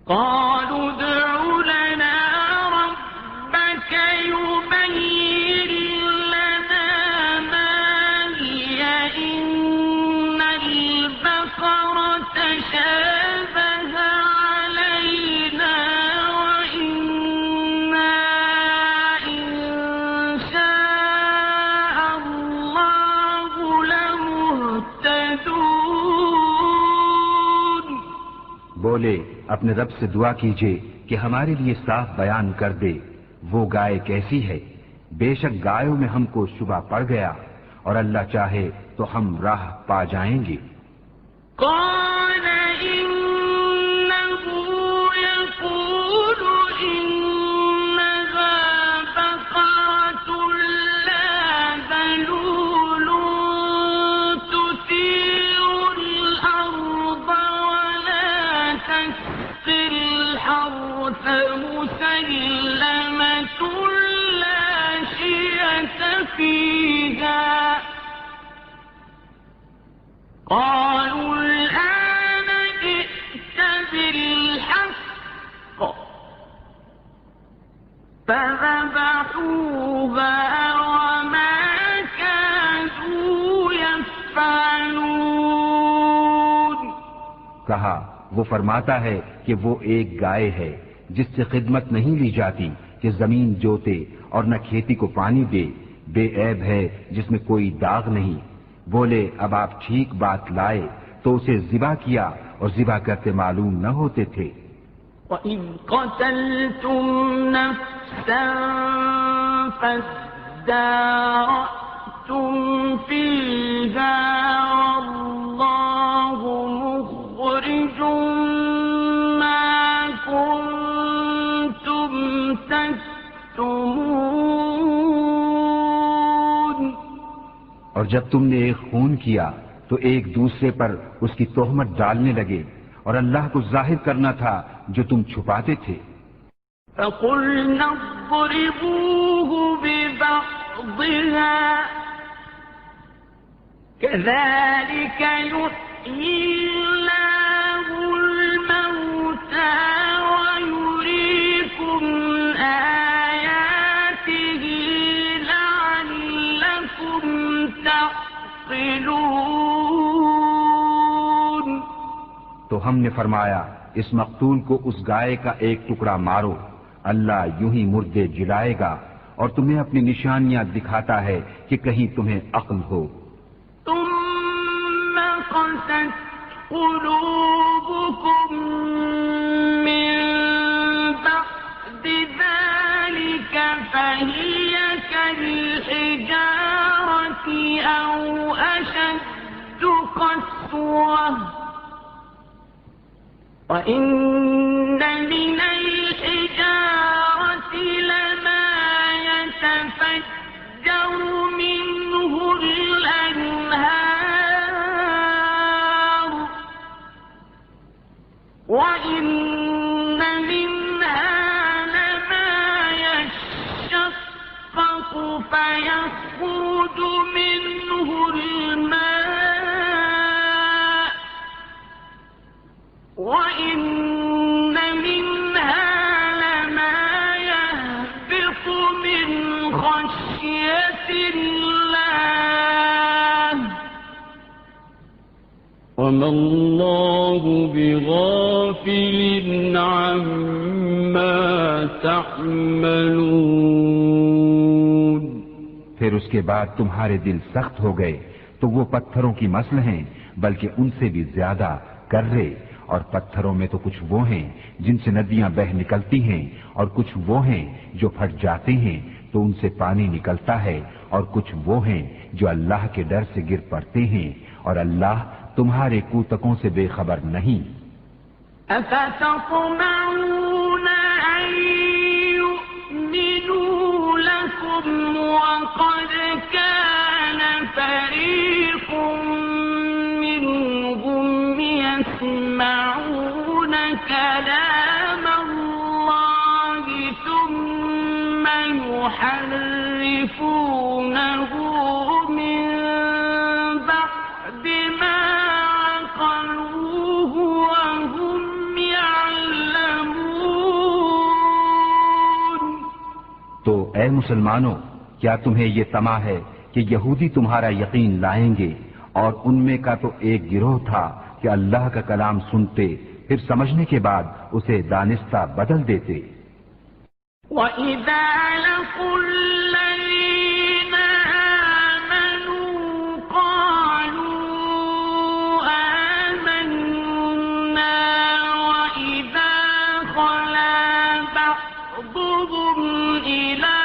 قالوا ادع لنا ربك يبين لنا ما هي إن البقرة تشابه علينا وإنا إن شاء الله لمهتدون. بولے اپنے رب سے دعا کیجئے کہ ہمارے لیے صاف بیان کر دے وہ گائے کیسی ہے. بے شک گایوں میں ہم کو شبہ پڑ گیا اور اللہ چاہے تو ہم راہ پا جائیں گے. قال إنه يقول إنها بقرة لا ذلول تثير الأرض ولا تسقي الحرث مسلمة لا شية فيها. قالوا الآن جئت بالحق فذبحوها وما كانوا يفعلون. کہا وہ فرماتا ہے کہ وہ ایک گائے ہے جس سے خدمت نہیں لی جاتی کہ زمین جوتے اور نہ کھیتی کو پانی دے، بے عیب ہے جس میں کوئی داغ نہیں. بولے اب آپ ٹھیک بات لائے تو اسے ذبح کیا اور ذبح کرتے معلوم نہ ہوتے تھے. وَإِذْ قَتَلْتُمْ نَفْسًا فَادَّارَأْتُمْ فِيهَا وَاللَّهُ مُخْرِجٌ مَا كُنتُمْ تَكْتُمُونَ. اور جب تم نے ایک خون کیا تو ایک دوسرے پر اس کی تہمت ڈالنے لگے اور اللہ کو ظاہر کرنا تھا جو تم چھپاتے تھے. فَقُلْنَا اضْرِبُوهُ بِبَعْضِهَا كَذَلِكَ يُحْيِي اللَّهُ الْمَوْتَى وَيُرِيكُمْ آيَاتِهِ لَعَلَّكُمْ تَعْقِلُونَ. تو ہم نے فرمایا اس مقتول کو اس گائے کا ایک ٹکڑا مارو، اللہ یوں ہی مردے جلائے گا اور تمہیں اپنی نشانیاں دکھاتا ہے کہ کہیں تمہیں عقل ہو. ثم قست قلوبكم من بعد ذلك فهي كالحجارة أو أشد قسوة وَإِنَّ مِنَ الْحِجَارَةِ لَمَا يَتَفَجَّرُ مِنْهُ الْأَنْهَارُ وَإِنَّ مِنْهَا لَمَا يَشَّقَّقُ فَيَخْرُجُ مِنْهُ الْمَاءُ وَإِنَّ مِنْهَا لَمَا يَهْبِطُ مِنْ خَشْيَةِ اللَّهِ وَمَا اللَّهُ بِغَافِلٍ عَمَّا تَعْمَلُونَ. پھر اس کے بعد تمہارے دل سخت ہو گئے تو وہ پتھروں کی مثل ہیں بلکہ ان سے بھی زیادہ کرے. اور پتھروں میں تو کچھ وہ ہیں جن سے ندیاں بہہ نکلتی ہیں اور کچھ وہ ہیں جو پھٹ جاتے ہیں تو ان سے پانی نکلتا ہے اور کچھ وہ ہیں جو اللہ کے ڈر سے گر پڑتے ہیں اور اللہ تمہارے کوتکوں سے بے خبر نہیں. أَفَتَطْمَعُونَ أَن يُؤْمِنُوا لَكُمْ وَقَدْ كَانَ فَرِيقٌ مِّنْهُمْ يَسْمَعُونَ كَلَامَ اللَّهِ ثُمَّ يُحَرِّفُونَهُ مِن بَعْدِ مَا عَقَلُوهُ وَهُمْ يَعْلَمُونَ. تو اے مسلمانوں، کیا تمہیں یہ طمع ہے کہ یہودی تمہارا یقین لائیں گے؟ اور ان میں کا تو ایک گروہ تھا کہ اللہ کا کلام سنتے، پھر سمجھنے کے بعد اسے دانستہ بدل دیتے۔ وَإِذَا لَقُوا الَّذِينَ آمَنُوا قَالُوا آمَنَّا وَإِذَا خَلَا بَعْضُهُمْ إِلَى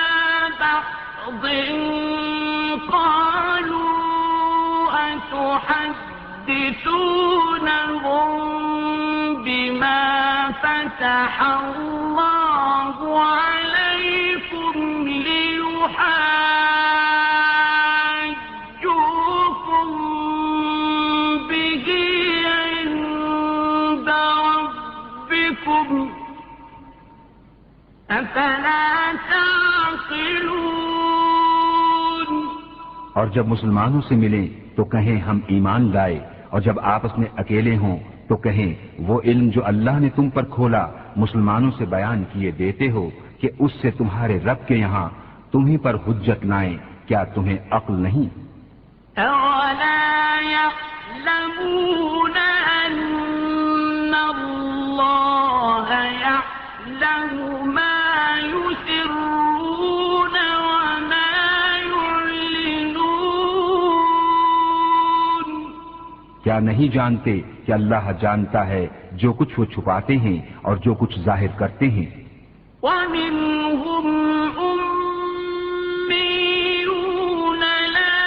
بَعْضٍ قَالُوا أَتُحَدِّثُونَهُم بِمَا فَتَحَ اللَّهُ عَلَيْكُمْ لِيُحَاجُّوكُم بِهِ عِندَ رَبِّكُمْ أَفَلَا تَعْقِلُونَ۔ اور جب مسلمانوں سے ملیں تو کہیں ہم ایمان لائے، اور جب آپس میں اکیلے ہوں تو کہیں وہ علم جو اللہ نے تم پر کھولا مسلمانوں سے بیان کیے دیتے ہو کہ اس سے تمہارے رب کے یہاں تمہیں پر حجت لائیں، کیا تمہیں عقل نہیں؟ أَوَلَا يَعْلَمُونَ أَنَّ اللَّهَ يَعْلَمُ مَا يُسِرُّونَ وَمَا يُعْلِنُونَ۔ کیا نہیں جانتے کہ اللہ جانتا ہے جو کچھ وہ چھپاتے ہیں اور جو کچھ ظاہر کرتے ہیں۔ وَمِنْهُمْ أُمِّيُّونَ لَا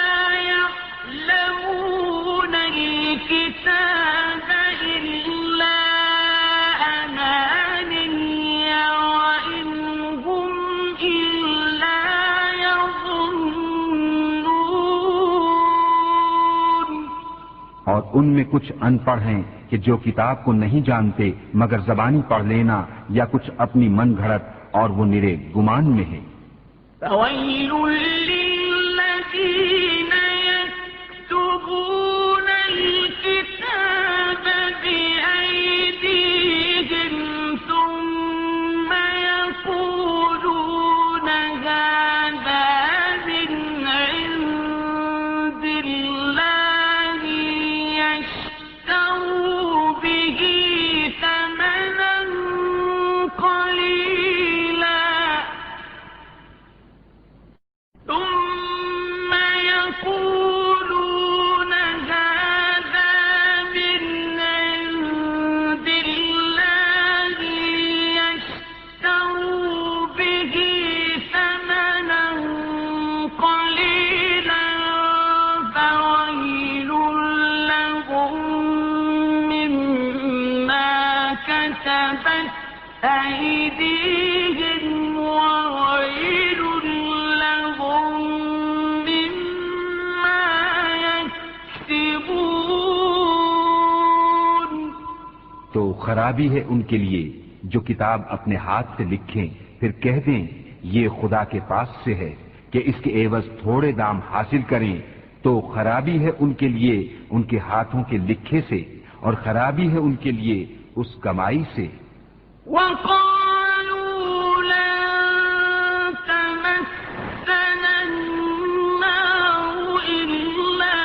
يَعْلَمُونَ الْكِتَابَ إِلَّا أَمَانِيَّ وَإِنْ هُمْ إِلَّا يَظُنُّونَ۔ اور ان میں کچھ ان پڑھ ہیں کہ جو کتاب کو نہیں جانتے مگر زبانی پڑھ لینا یا کچھ اپنی من گھڑت، اور وہ نرے گمان میں ہے۔ فَوَيْلٌ لِّلَّذِينَ يَكْتُبُونَ الْكِتَابَ بِأَيْدِيهِمْ ثُمَّ يَقُولُونَ هَٰذَا مِنْ عِندِ اللَّهِ لِيَشْتَرُوا بِهِ ثَمَنًا قَلِيلًا ثُمَّ يَقُولُونَ هَٰذَا مِنْ عِندِ اللَّهِ لِيَشْتَرُوا بِهِ ثَمَنًا قَلِيلًا فَوَيْلٌ لَّهُم مِّمَّا كَتَبَتْ أَيْدِيهِمْ وَوَيْلٌ لَّهُم مِّمَّا يَكْسِبُونَ۔ تو خرابی ہے ان کے لیے جو کتاب اپنے ہاتھ سے لکھیں پھر کہہ دیں یہ خدا کے پاس سے ہے کہ اس کے عوض تھوڑے دام حاصل کریں، تو خرابی ہے ان کے لیے ان کے ہاتھوں کے لکھے سے، اور خرابی ہے ان کے لیے اس کمائی سے۔ وَقَالُوا لَن تَمَسَّنَا النَّارُ إِلَّا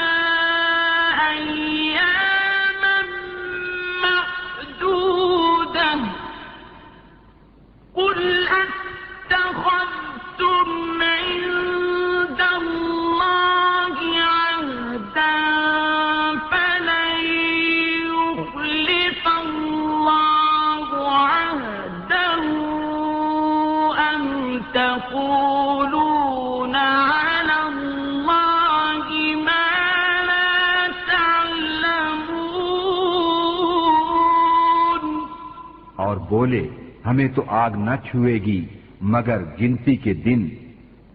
أَيَّامًا مَّعْدُودَةً قُلْ أَتَّخَذْتُمْ عِندَ اللَّهِ عَهْدًا فَلَن يُخْلِفَ اللَّهُ عَهْدَهُ أَمْ تَقُولُونَ عَلَى اللَّهِ مَا لَا تَعْلَمُونَ۔ اور بولے ہمیں تو آگ نہ چھوئے گی مگر گنتی کے دن۔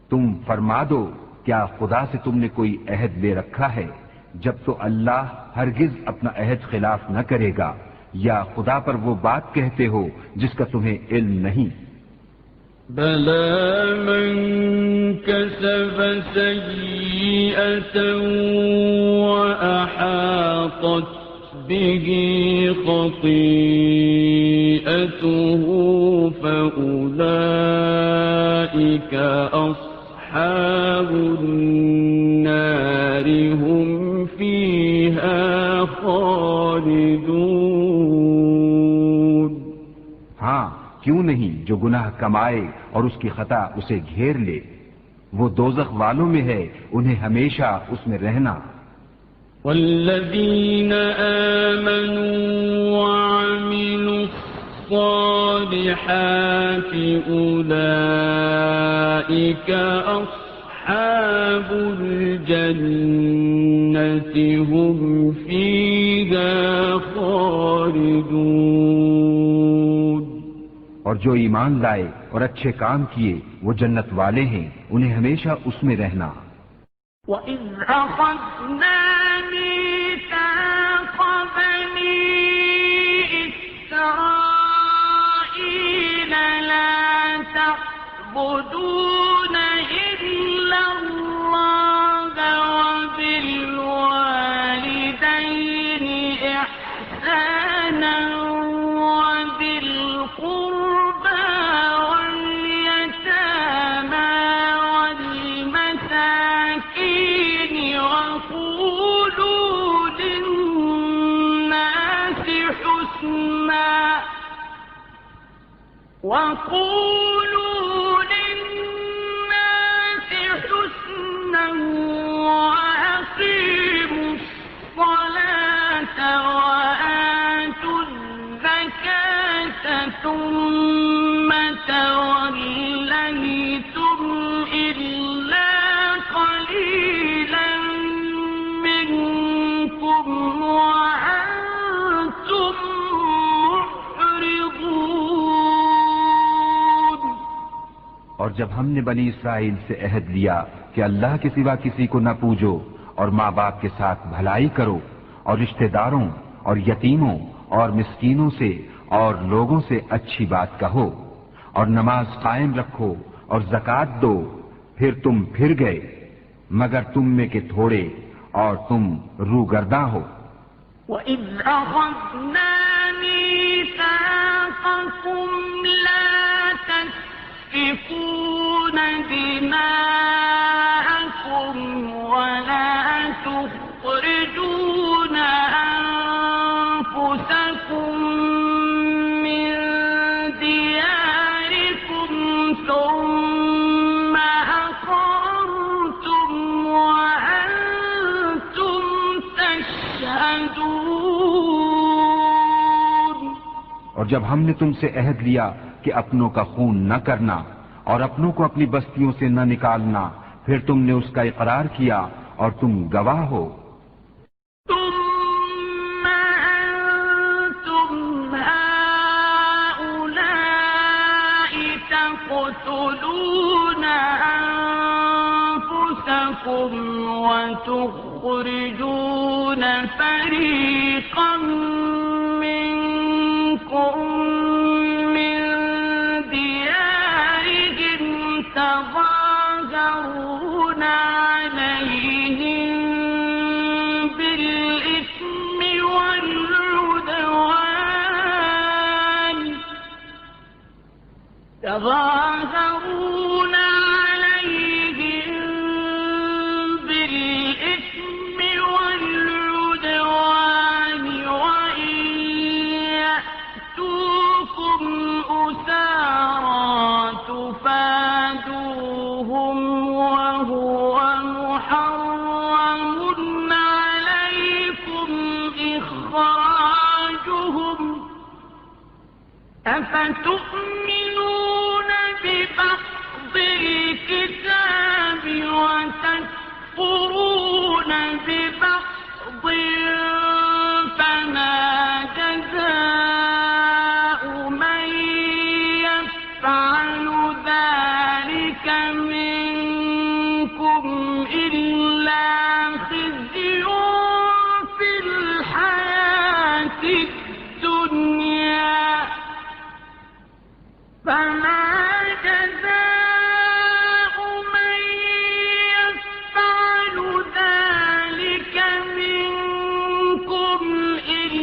تم فرما دو کیا خدا سے تم نے کوئی عہد لے رکھا ہے؟ جب تو اللہ ہرگز اپنا عہد خلاف نہ کرے گا، یا خدا پر وہ بات کہتے ہو جس کا تمہیں علم نہیں۔ بَلَىٰ مَن كَسَبَ سَيِّئَةً وَأَحَاطَتْ به خطيئته فأولئك أصحاب النار هم فيها خالدون. ہاں کیوں نہیں جو گناہ کمائے اور اس کی خطا اسے گھیر لے، وہ دوزخ والوں میں ہے، انہیں ہمیشہ اس میں رہنا. والذين آمنوا وعملوا الصالحات أولئك أصحاب الجنة هم فيها خالدون. اور جو ایمان لائے اور اچھے کام کیے وہ جنت والے ہیں، انہیں ہمیشہ اس میں رہنا. وَإِذْ أَخَذْنَا مِيثَاقَ بَنِي إِسْرَائِيلَ لَا تَعْبُدُونَ إِلَّا اللَّهَ وَبِالْوَالِدَيْنِ إِحْسَانًا وَذِي الْقُرْبَى وَالْيَتَامَى وَالْمَسَاكِينِ وَقُولُوا لِلنَّاسِ حُسْنًا وَأَقِيمُوا الصَّلَاةَ وَآتُوا الزَّكَاةَ ثُمَّ تَوَلَّيْتُمْ إِلَّا قَلِيلًا مِّنكُمْ وَأَنتُم مُّعْرِضُونَ. اور جب ہم نے بنی اسرائیل سے عہد لیا کہ اللہ کے سوا کسی کو نہ پوجو اور ماں باپ کے ساتھ بھلائی کرو اور رشتہ داروں اور یتیموں اور مسکینوں سے اور لوگوں سے اچھی بات کہو اور نماز قائم رکھو اور زکوٰۃ دو، پھر تم پھر گئے مگر تم میں کے تھوڑے اور تم روگرداں ہو. وَإِذْ أَخَذْنَا مِيثَاقَكُمْ لَا تَسْفِكُونَ دِمَاءَكُمْ وَلَا تُخْرِجُونَ أَنفُسَكُم مِّن دِيَارِكُمْ ثُمَّ أَقَرَّرْتُمْ وَأَنتُمْ تَشْهَدُونَ. اور جب ہم نے تم سے عہد لیا کہ اپنوں کا خون نہ کرنا اور اپنوں کو اپنی بستیوں سے نہ نکالنا، پھر تم نے اس کا اقرار کیا اور تم گواہ ہو. ثُمَّ أَنتُمْ هَٰؤُلَاءِ تَقْتُلُونَ أَنفُسَكُمْ وَتُخْرِجُونَ فَرِيقًا مِّنكُم مِّن دِيَارِهِمْ تَظَاهَرُونَ عَلَيْهِم بِالْإِثْمِ وَالْعُدْوَانِ وَإِن يَأْتُوكُمْ أُسَارَىٰ تُفَادُوهُمْ وَهُوَ مُحَرَّمٌ عَلَيْكُمْ إِخْرَاجُهُمْ أَفَتُؤْمِنُونَ بِبَعْضِ الْكِتَابِ وَتَكْفُرُونَ بِبَعْضٍ فَمَا جَزَاءُ مَن يَفْعَلُ ذَلِكَ مِنكُمْ إِلَّا خِزْيٌ فِي الْحَيَاةِ الدُّنْيَا. فَمَا جَزَاءُ مَن يَفْعَلُ ذَلِكَ مِنكُمْ إِلَّا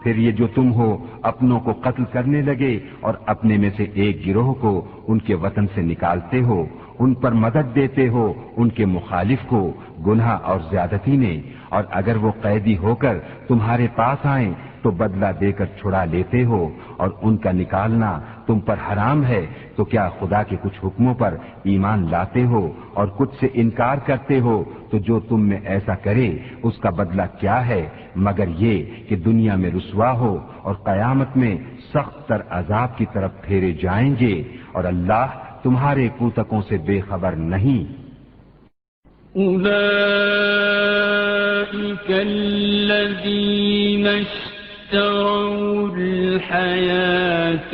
پھر یہ جو تم ہو اپنوں کو قتل کرنے لگے اور اپنے میں سے ایک گروہ کو ان کے وطن سے نکالتے ہو، ان پر مدد دیتے ہو ان کے مخالف کو گناہ اور زیادتی میں، اور اگر وہ قیدی ہو کر تمہارے پاس آئیں تو بدلہ دے کر چھڑا لیتے ہو اور ان کا نکالنا تم پر حرام ہے، تو کیا خدا کے کچھ حکموں پر ایمان لاتے ہو اور کچھ سے انکار کرتے ہو؟ تو جو تم میں ایسا کرے اس کا بدلہ کیا ہے مگر یہ کہ دنیا میں رسوا ہو اور قیامت میں سخت تر عذاب کی طرف پھیرے جائیں گے، اور اللہ تمہارے کوتکوں سے بے خبر نہیں۔ أولئك الذين اشتروا الحياة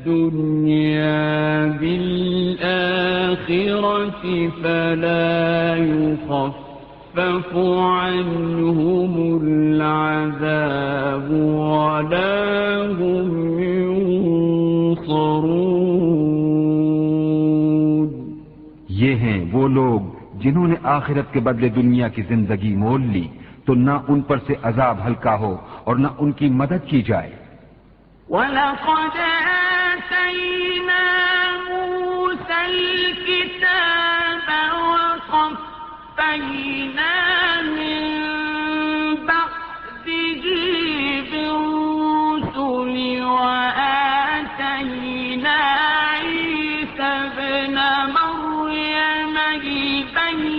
الدنيا بالآخرة فلا يخفف عنهم العذاب ولا هم ينصرون۔ یہ ہیں وہ لوگ جنہوں نے آخرت کے بدلے دنیا کی زندگی مول لی، تو نہ ان پر سے عذاب ہلکا ہو اور نہ ان کی مدد کی جائے۔ وَلَقَدْ آتَيْنَا مُوسَى الْكِتَابَ وَقَفَّيْنَا مِن بَعْدِهِ بِالرُّسُلِ وَآتَيْنَا عِيسَى ابْنَ مَرْيَمَ الْبَيِّنَاتِ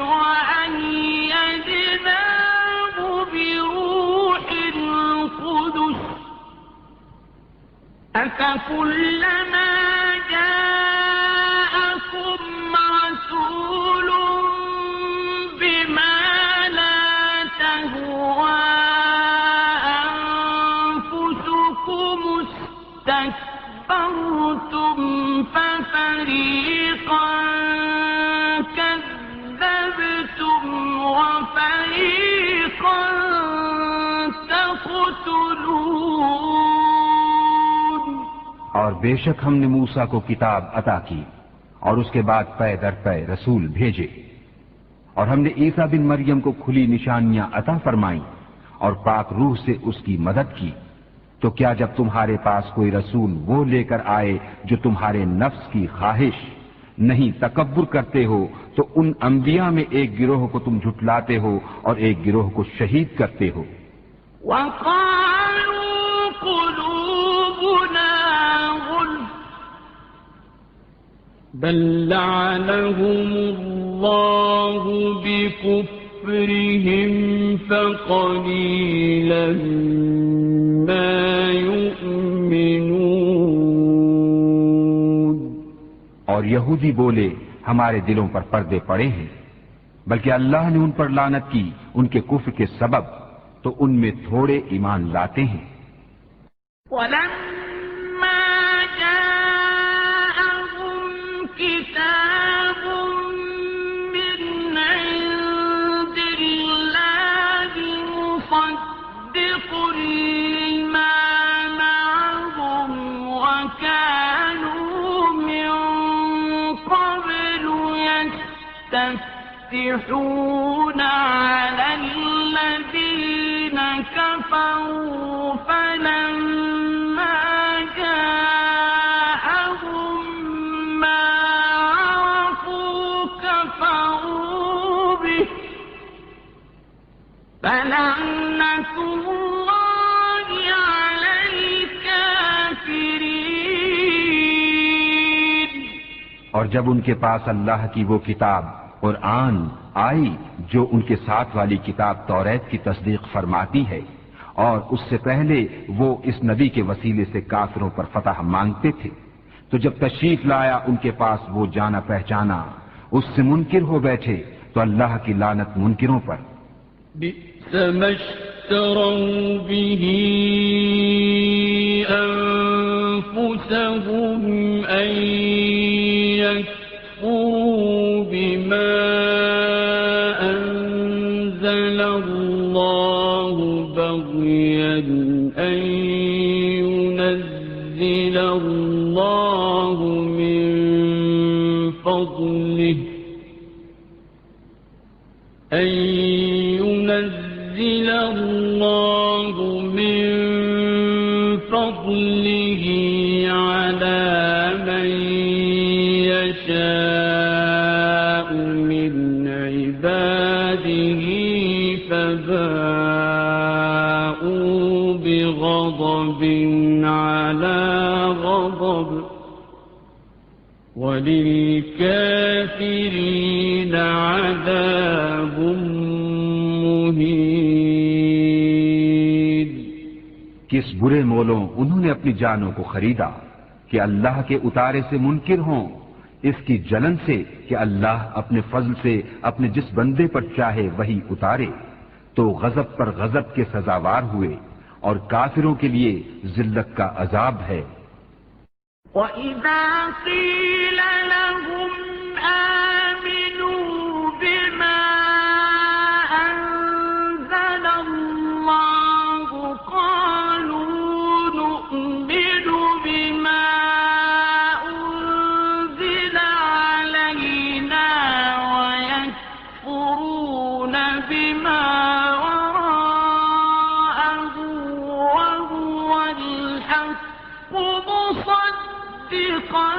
وَأَيَّدْنَاهُ بِرُوحِ الْقُدُسِ أَفَكُلَّمَا جَاءَكُمْ رَسُولٌ بِمَا لَا تَهْوَىٰ أَنفُسُكُمُ اسْتَكْبَرْتُمْ فَفَرِيقًا كَذَّبْتُمْ وَفَرِيقًا تَقْتُلُونَ۔ اور بے شک ہم نے موسیٰ کو کتاب عطا کی اور اس کے بعد پے در پے رسول بھیجے، اور ہم نے عیسیٰ بن مریم کو کھلی نشانیاں عطا فرمائیں اور پاک روح سے اس کی مدد کی۔ تو کیا جب تمہارے پاس کوئی رسول وہ لے کر آئے جو تمہارے نفس کی خواہش نہیں تکبر کرتے ہو، تو ان انبیاء میں ایک گروہ کو تم جھٹلاتے ہو اور ایک گروہ کو شہید کرتے ہو۔ وَقَالُوا قُلُوبُنَا غُلْفٌ بل لعنهم الله بكفرهم فقليلا ما يؤمنون۔ اور یہودی بولے ہمارے دلوں پر پردے پڑے ہیں، بلکہ اللہ نے ان پر لعنت کی ان کے کفر کے سبب، تو ان میں تھوڑے ایمان لاتے ہیں۔ وَلَمَّا جَاءَهُمْ كِتَابٌ مِّنْ عِندِ اللَّهِ مُصَدِّقٌ لِّمَا مَعَهُمْ وَكَانُوا مِن قَبْلُ يَسْتَفْتِحُونَ عَلَى الَّذِينَ كَفَرُوا فَلَمَّا جَاءَهُم مَّا عَرَفُوا كَفَرُوا بِهِ فَلَعْنَةُ اللَّهِ عَلَى الْكَافِرِينَ۔ اور جب ان کے پاس اللہ کی وہ کتاب قرآن آئی جو ان کے ساتھ والی کتاب توریت کی تصدیق فرماتی ہے، اور اس سے پہلے وہ اس نبی کے وسیلے سے کافروں پر فتح مانگتے تھے، تو جب تشریف لایا ان کے پاس وہ جانا پہچانا، اس سے منکر ہو بیٹھے، تو اللہ کی لعنت منکروں پر۔ بئس ما اشتروا به أنفسهم أن يكفروا بما أنزل الله بغيا أن ينزل الله من فضله لينزل الله من فضله على من يشاء من عباده فباءوا بغضب على غضب وللكافرين عذاب مہین۔ کس برے مولوں انہوں نے اپنی جانوں کو خریدا کہ اللہ کے اتارے سے منکر ہوں، اس کی جلن سے کہ اللہ اپنے فضل سے اپنے جس بندے پر چاہے وہی اتارے، تو غضب پر غضب کے سزاوار ہوئے، اور کافروں کے لیے ذلت کا عذاب ہے۔ وَإِذَا قِيلَ لَهُمْ آمِنُوا بِمَا أَنزَلَ اللَّهُ قَالُوا نُؤْمِنُ بِمَا أُنزِلَ عَلَيْنَا وَيَكْفُرُونَ بِمَا وَرَاءَهُ وَهُوَ الْحَقُّ مُصَدِّقًا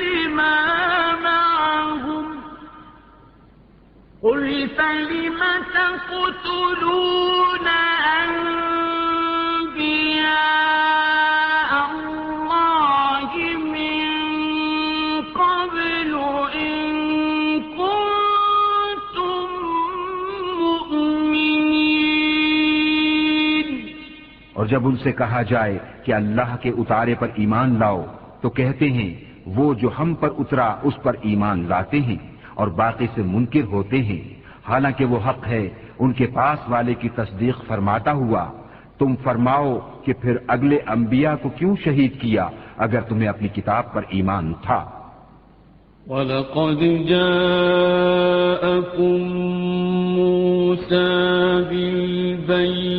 لِمَا مَعَهُمْ قُلْ فَلِمَ تَقْتُلُونَ أَنبِيَاءَ اللَّهِ مِن قَبْلُ إِن كُنتُم مُّؤْمِنِينَ۔ اور جب ان سے کہا جائے کہ اللہ کے اتارے پر ایمان لاؤ تو کہتے ہیں وہ جو ہم پر اترا اس پر ایمان لاتے ہیں اور باقی سے منکر ہوتے ہیں، حالانکہ وہ حق ہے ان کے پاس والے کی تصدیق فرماتا ہوا۔ تم فرماؤ کہ پھر اگلے انبیاء کو کیوں شہید کیا اگر تمہیں اپنی کتاب پر ایمان تھا؟ وَلَقَدْ جَاءَكُم مُوسَىٰ بِالْبَيِّنَاتِ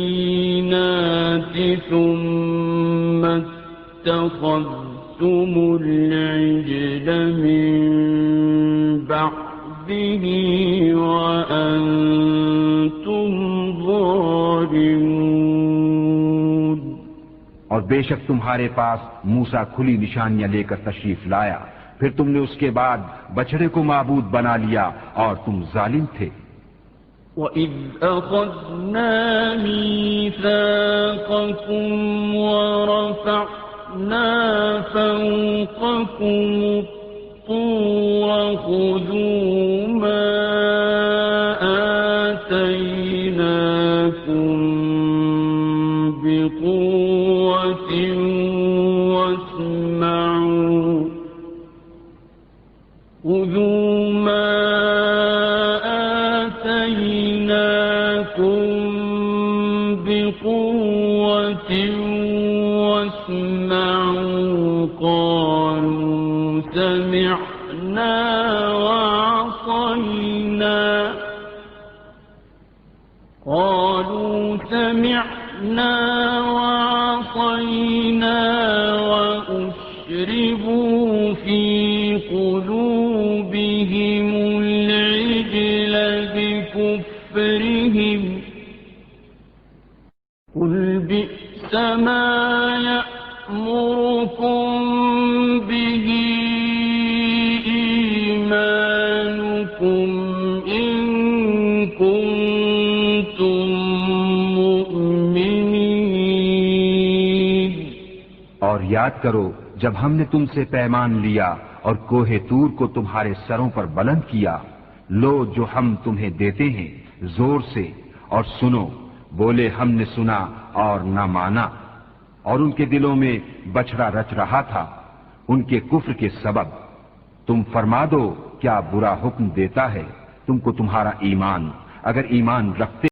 ثُمَّ اتَّخَذْتُمُ الْعِجْلَ مِن بَعْدِهِ وَأَنتُمْ ظَالِمُونَ۔ اور بے شک تمہارے پاس موسیٰ کھلی نشانیاں لے کر تشریف لایا، پھر تم نے اس کے بعد بچڑے کو معبود بنا لیا اور تم ظالم تھے۔ وَإِذْ أَخَذْنَا مِيثَاقَكُمْ وَرَفَعْنَا فَوْقَكُمُ الطُّورَ خُذُوا مَا آتَيْنَاكُمْ بِقُوَّةٍ وَاسْمَعُوا خُذُوا مَا آتَيْنَاكُمْ بِقُوَّةٍ وَاسْمَعُوا قَالُوا سَمِعْنَا وَعَصَيْنَا وَأُشْرِبُوا فِي قُلُوبِهِمُ الْعِجْلَ بِكُفْرِهِمْ قُلْ بِئْسَ مَا يَأْمُرُكُم بِهِ إِيمَانُكُمْ إِن كُنتُم مُّؤْمِنِينَ۔ اور یاد کرو جب ہم نے تم سے پیمان لیا اور کوہ طور کو تمہارے سروں پر بلند کیا، لو جو ہم تمہیں دیتے ہیں زور سے اور سنو، بولے ہم نے سنا اور نہ مانا، اور ان کے دلوں میں بچھڑا رچ رہا تھا ان کے کفر کے سبب۔ تم فرما دو کیا برا حکم دیتا ہے تم کو تمہارا ایمان، اگر ایمان رکھتے